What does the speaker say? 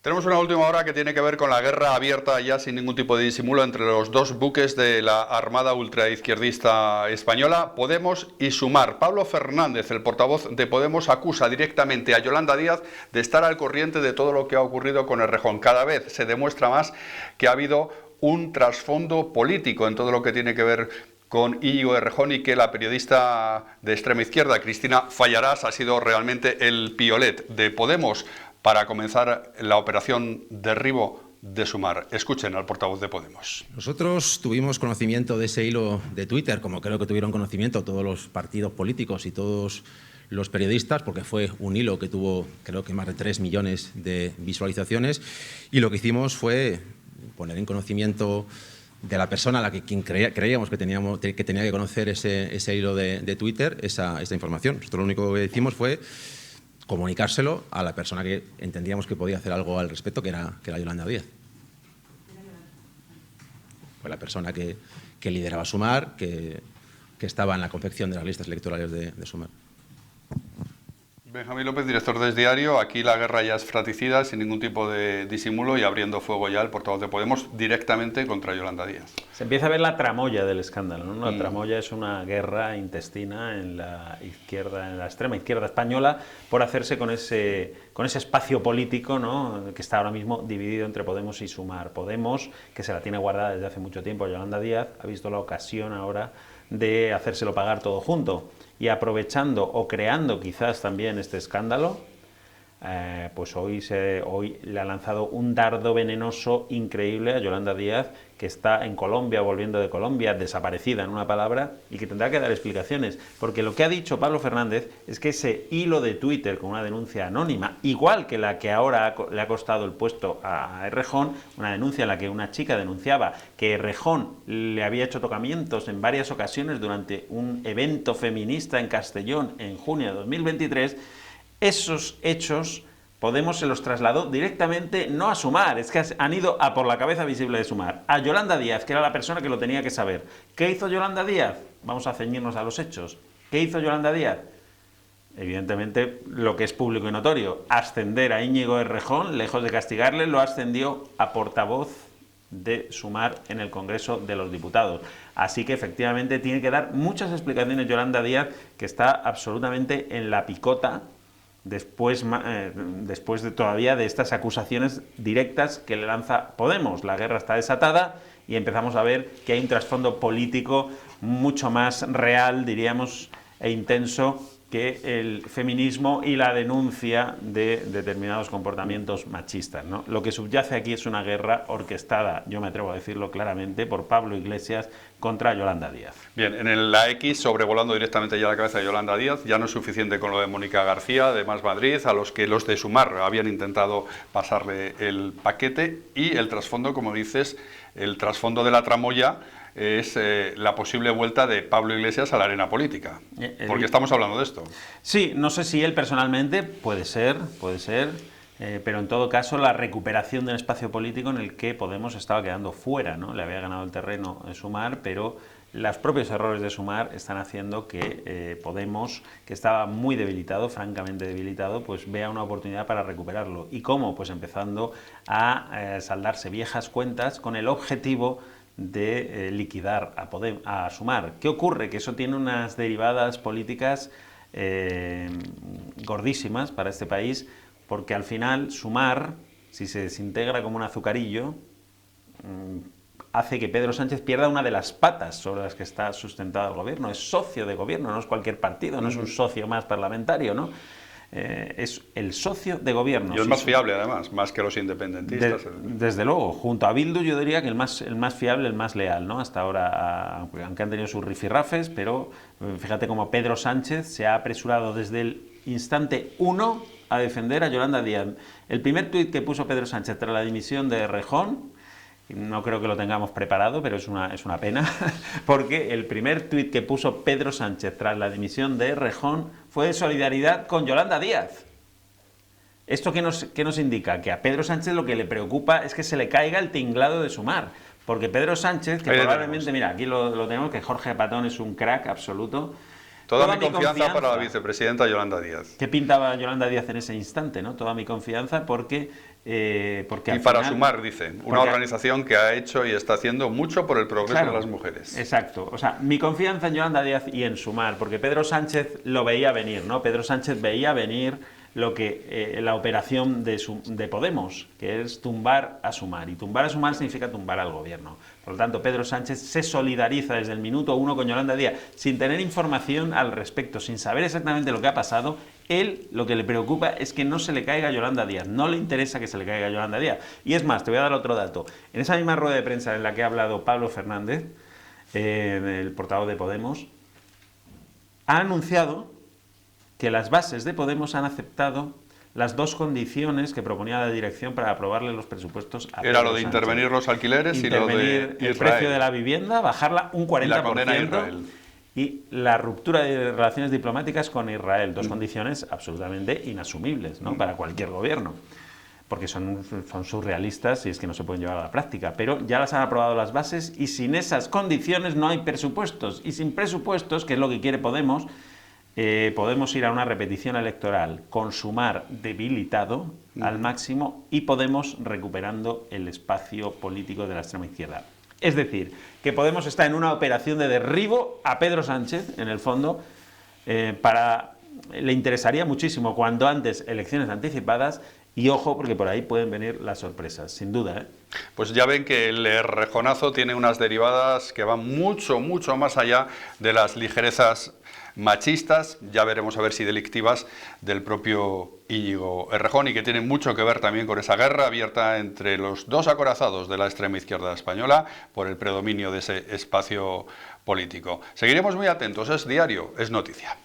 Tenemos una última hora que tiene que ver con la guerra abierta ya sin ningún tipo de disimulo entre los dos buques de la Armada ultraizquierdista española, Podemos y Sumar. Pablo Fernández, el portavoz de Podemos, acusa directamente a Yolanda Díaz de estar al corriente de todo lo que ha ocurrido con Errejón. Cada vez se demuestra más que ha habido un trasfondo político en todo lo que tiene que ver con Íñigo Errejón y que la periodista de extrema izquierda, Cristina Fallarás, ha sido realmente el piolet de Podemos para comenzar la operación derribo de Sumar. Escuchen al portavoz de Podemos. Nosotros tuvimos conocimiento de ese hilo de Twitter, como creo que tuvieron conocimiento todos los partidos políticos y todos los periodistas, porque fue un hilo que tuvo, creo que más de 3 millones de visualizaciones, y lo que hicimos fue poner en conocimiento de la persona a la que creíamos que tenía que conocer ese hilo de Twitter, esa información. Nosotros lo único que hicimos fue comunicárselo a la persona que entendíamos que podía hacer algo al respecto, que era Yolanda Díaz. Fue la persona que lideraba Sumar, que estaba en la confección de las listas electorales de Sumar. Benjamín López, director de Es Diario. Aquí la guerra ya es fratricida, sin ningún tipo de disimulo, y abriendo fuego ya el portavoz de Podemos directamente contra Yolanda Díaz. Se empieza a ver la tramoya del escándalo, ¿no? La tramoya es una guerra intestina en la izquierda, en la extrema izquierda española, por hacerse con ese espacio político, ¿no?, que está ahora mismo dividido entre Podemos y Sumar. Podemos, que se la tiene guardada desde hace mucho tiempo Yolanda Díaz, ha visto la ocasión ahora de hacérselo pagar todo junto. Y aprovechando o creando quizás también este escándalo, pues hoy le ha lanzado un dardo venenoso increíble a Yolanda Díaz, que está en Colombia, volviendo de Colombia, desaparecida en una palabra, y que tendrá que dar explicaciones, porque lo que ha dicho Pablo Fernández es que ese hilo de Twitter con una denuncia anónima, igual que la que ahora le ha costado el puesto a Errejón, una denuncia en la que una chica denunciaba que Errejón le había hecho tocamientos en varias ocasiones durante un evento feminista en Castellón en junio de 2023, esos hechos Podemos se los trasladó directamente no a Sumar, es que han ido a por la cabeza visible de Sumar, a Yolanda Díaz, que era la persona que lo tenía que saber. ¿Qué hizo Yolanda Díaz? Vamos a ceñirnos a los hechos. ¿Qué hizo Yolanda Díaz? Evidentemente, lo que es público y notorio, ascender a Íñigo Errejón, lejos de castigarle, lo ascendió a portavoz de Sumar en el Congreso de los Diputados. Así que efectivamente tiene que dar muchas explicaciones Yolanda Díaz, que está absolutamente en la picota después de todavía de estas acusaciones directas que le lanza Podemos. La guerra está desatada y empezamos a ver que hay un trasfondo político mucho más real, diríamos, e intenso que el feminismo y la denuncia de determinados comportamientos machistas, ¿no? Lo que subyace aquí es una guerra orquestada, yo me atrevo a decirlo claramente, por Pablo Iglesias contra Yolanda Díaz. Bien, en la X, sobrevolando directamente ya la cabeza de Yolanda Díaz, ya no es suficiente con lo de Mónica García, de Más Madrid, a los que los de Sumar habían intentado pasarle el paquete, y el trasfondo, como dices, el trasfondo de la tramoya es la posible vuelta de Pablo Iglesias a la arena política, porque estamos hablando de esto. Sí, no sé si él personalmente, puede ser, pero en todo caso la recuperación del espacio político en el que Podemos estaba quedando fuera, ¿no? Le había ganado el terreno en Sumar, pero los propios errores de Sumar están haciendo que Podemos, que estaba muy debilitado, francamente debilitado, pues vea una oportunidad para recuperarlo. ¿Y cómo? Pues empezando a saldarse viejas cuentas con el objetivo de liquidar a Sumar. ¿Qué ocurre? Que eso tiene unas derivadas políticas gordísimas para este país, porque al final Sumar, si se desintegra como un azucarillo, hace que Pedro Sánchez pierda una de las patas sobre las que está sustentado el gobierno. Es socio de gobierno, no es cualquier partido, no es un socio más parlamentario, ¿no? Es el socio de gobierno. Y es más fiable, además, más que los independentistas. Desde luego, junto a Bildu yo diría que el más fiable, el más leal, ¿no? Hasta ahora, aunque han tenido sus rifirrafes, pero fíjate cómo Pedro Sánchez se ha apresurado desde el instante 1 a defender a Yolanda Díaz. El primer tuit que puso Pedro Sánchez tras la dimisión de Errejón, no creo que lo tengamos preparado, pero es una pena, porque el primer tuit que puso Pedro Sánchez tras la dimisión de Errejón fue de solidaridad con Yolanda Díaz. ¿Esto qué nos indica? Que a Pedro Sánchez lo que le preocupa es que se le caiga el tinglado de Sumar, porque Pedro Sánchez, que probablemente, mira, aquí lo tenemos, que Jorge Patón es un crack absoluto, Toda mi confianza para la vicepresidenta Yolanda Díaz. ¿Qué pintaba Yolanda Díaz en ese instante, ¿no? Toda mi confianza porque y para final, Sumar, dicen, una organización que ha hecho y está haciendo mucho por el progreso de las mujeres. Exacto. O sea, mi confianza en Yolanda Díaz y en Sumar, porque Pedro Sánchez lo veía venir, ¿no? Pedro Sánchez veía venir lo que la operación de Podemos, que es tumbar a Sumar. Y tumbar a Sumar significa tumbar al gobierno. Por lo tanto, Pedro Sánchez se solidariza desde el minuto 1 con Yolanda Díaz, sin tener información al respecto, sin saber exactamente lo que ha pasado. Él lo que le preocupa es que no se le caiga a Yolanda Díaz, no le interesa que se le caiga a Yolanda Díaz. Y es más, te voy a dar otro dato. En esa misma rueda de prensa en la que ha hablado Pablo Fernández, el portavoz de Podemos, ha anunciado que las bases de Podemos han aceptado las dos condiciones que proponía la dirección para aprobarle los presupuestos a Era lo de intervenir los alquileres y lo de Israel. El precio de la vivienda, bajarla un 40%. La condena a Israel. Y la ruptura de relaciones diplomáticas con Israel. Dos condiciones absolutamente inasumibles, ¿no? Para cualquier gobierno. Porque son surrealistas y es que no se pueden llevar a la práctica. Pero ya las han aprobado las bases y sin esas condiciones no hay presupuestos. Y sin presupuestos, que es lo que quiere Podemos, podemos ir a una repetición electoral con Sumar debilitado al máximo y Podemos recuperando el espacio político de la extrema izquierda. Es decir, que Podemos está en una operación de derribo a Pedro Sánchez, en el fondo, le interesaría muchísimo cuanto antes elecciones anticipadas y ojo, porque por ahí pueden venir las sorpresas, sin duda, ¿eh? Pues ya ven que el Errejonazo tiene unas derivadas que van mucho, mucho más allá de las ligerezas machistas, ya veremos a ver si delictivas, del propio Íñigo Errejón y que tienen mucho que ver también con esa guerra abierta entre los dos acorazados de la extrema izquierda española por el predominio de ese espacio político. Seguiremos muy atentos, es diario, es noticia.